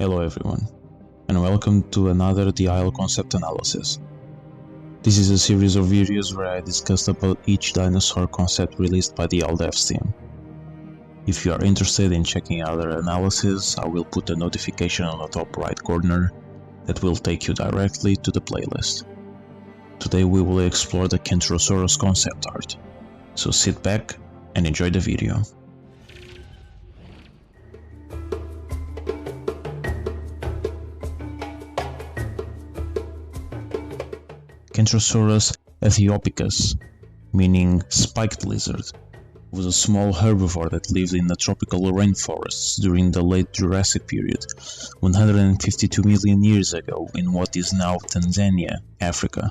Hello everyone, and welcome to another DIL concept analysis. This is a series of videos where I discussed about each dinosaur concept released by the devs team. If you are interested in checking out their analysis, I will put a notification on the top right corner that will take you directly to the playlist. Today we will explore the Kentrosaurus concept art, so sit back and enjoy the video. Kentrosaurus ethiopicus, meaning spiked lizard, was a small herbivore that lived in the tropical rainforests during the late Jurassic period, 152 million years ago in what is now Tanzania, Africa.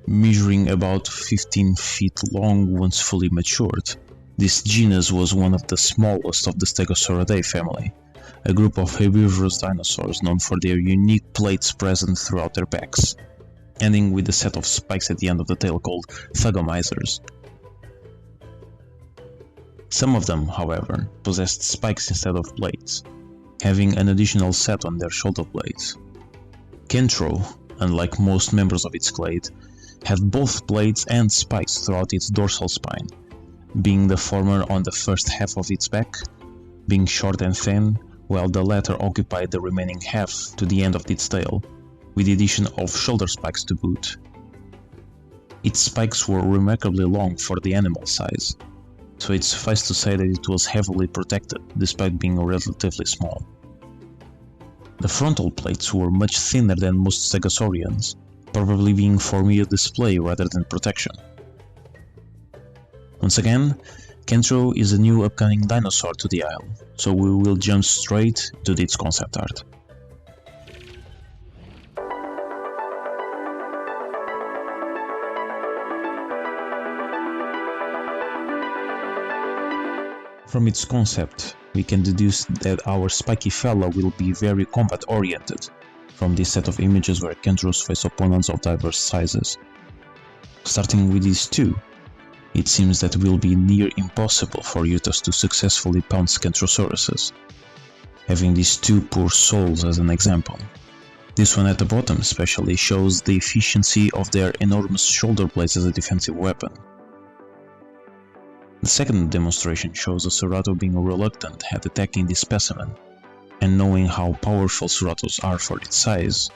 Measuring about 15 feet long once fully matured, this genus was one of the smallest of the Stegosauridae family, a group of herbivorous dinosaurs known for their unique plates present throughout their backs, ending with a set of spikes at the end of the tail called thugomizers. Some of them, however, possessed spikes instead of blades, having an additional set on their shoulder blades. Kentro, unlike most members of its clade, had both blades and spikes throughout its dorsal spine, being the former on the first half of its back, being short and thin, while the latter occupied the remaining half to the end of its tail, with the addition of shoulder spikes to boot. Its spikes were remarkably long for the animal size, so it suffices to say that it was heavily protected despite being relatively small. The frontal plates were much thinner than most stegosaurians, probably being for mere display rather than protection. Once again, Kentro is a new upcoming dinosaur to the isle, so we will jump straight to its concept art. From its concept, we can deduce that our spiky fella will be very combat oriented, from this set of images where Kentros face opponents of diverse sizes. Starting with these two, it seems that it will be near impossible for Utas to successfully pounce Kentrosauruses, having these two poor souls as an example. This one at the bottom especially shows the efficiency of their enormous shoulder blades as a defensive weapon. The second demonstration shows a Cerato being reluctant at attacking this specimen, and knowing how powerful Ceratos are for its size,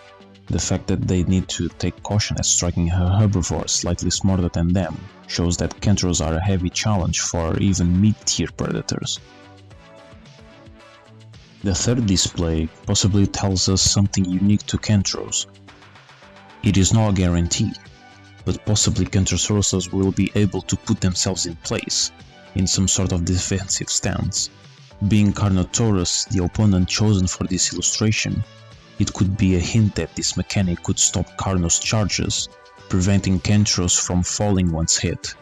the fact that they need to take caution at striking a herbivore slightly smaller than them shows that Kentros are a heavy challenge for even mid-tier predators. The third display possibly tells us something unique to Kentros. It is not a guarantee, but possibly Kentrosaurus will be able to put themselves in place, in some sort of defensive stance. Being Carnotaurus the opponent chosen for this illustration, it could be a hint that this mechanic could stop Carno's charges, preventing Kentros from falling once hit.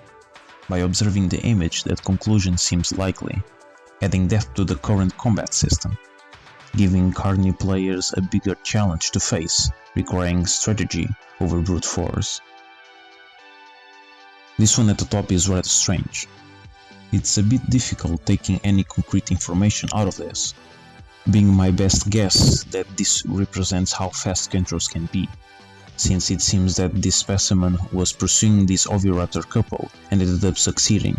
By observing the image, that conclusion seems likely, adding depth to the current combat system, giving Carni players a bigger challenge to face, requiring strategy over brute force. This one at the top is rather strange. It's a bit difficult taking any concrete information out of this, being my best guess that this represents how fast Kentros can be, since it seems that this specimen was pursuing this oviraptor couple and ended up succeeding.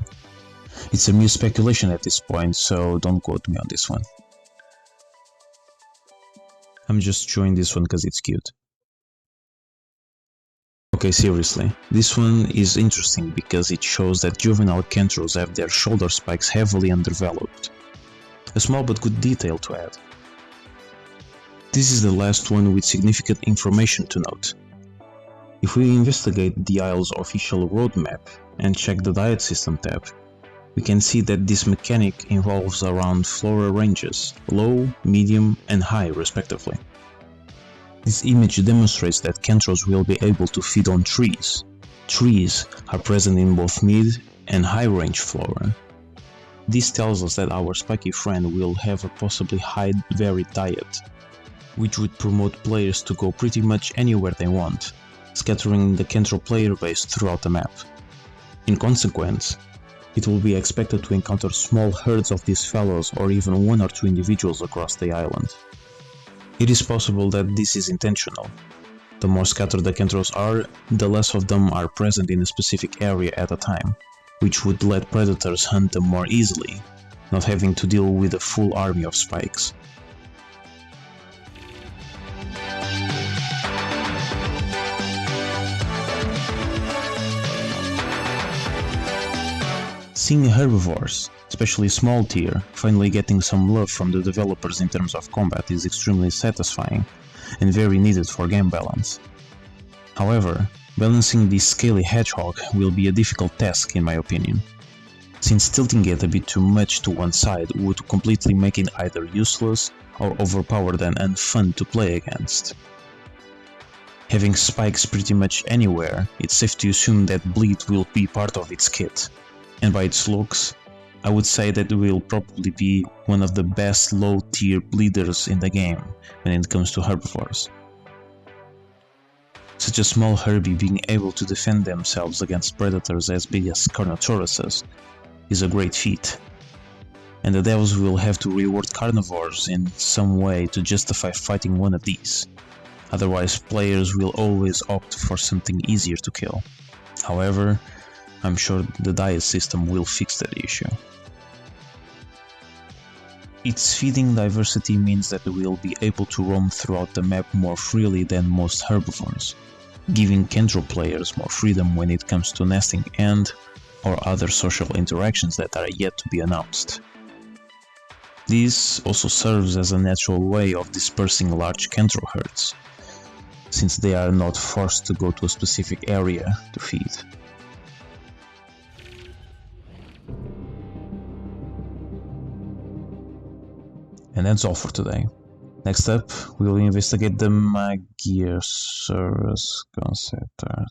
It's a mere speculation at this point, so don't quote me on this one. I'm just showing this one because it's cute. Okay, seriously, this one is interesting because it shows that juvenile Kentros have their shoulder spikes heavily underdeveloped. A small but good detail to add. This is the last one with significant information to note. If we investigate the Isle's official roadmap and check the diet system tab, we can see that this mechanic involves around flora ranges, low, medium and high respectively. This image demonstrates that Kentros will be able to feed on trees. Trees are present in both mid and high range flora. This tells us that our spiky friend will have a possibly high varied diet, which would promote players to go pretty much anywhere they want, scattering the Kentro player base throughout the map. In consequence, It will be expected to encounter small herds of these fellows or even one or two individuals across the island. It is possible that this is intentional. The more scattered the Kentros are, the less of them are present in a specific area at a time, which would let predators hunt them more easily, not having to deal with a full army of spikes. Seeing herbivores, especially small tier, finally getting some love from the developers in terms of combat is extremely satisfying and very needed for game balance. However, balancing this scaly hedgehog will be a difficult task in my opinion, since tilting it a bit too much to one side would completely make it either useless or overpowered and unfun to play against. Having spikes pretty much anywhere, it's safe to assume that bleed will be part of its kit, and by its looks, I would say that it will probably be one of the best low tier bleeders in the game when it comes to herbivores. Such a small herbie being able to defend themselves against predators as big as Carnotauruses is a great feat, and the devs will have to reward carnivores in some way to justify fighting one of these, otherwise players will always opt for something easier to kill. However, I'm sure the diet system will fix that issue. Its feeding diversity means that it will be able to roam throughout the map more freely than most herbivores, giving Kentro players more freedom when it comes to nesting and or other social interactions that are yet to be announced. This also serves as a natural way of dispersing large Kentro herds, since they are not forced to go to a specific area to feed. And that's all for today. Next up, we will investigate the Magyarsaurus concept art.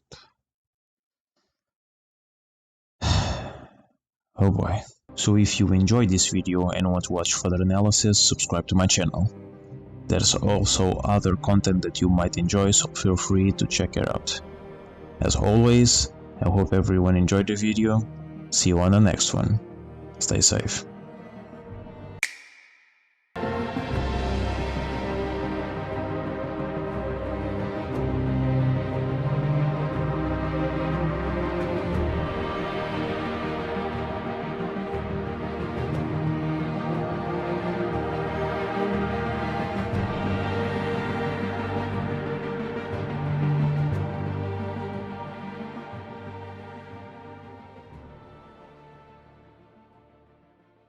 Oh boy. So if you enjoyed this video and want to watch further analysis, subscribe to my channel. There's also other content that you might enjoy, so feel free to check it out. As always, I hope everyone enjoyed the video. See you on the next one. Stay safe.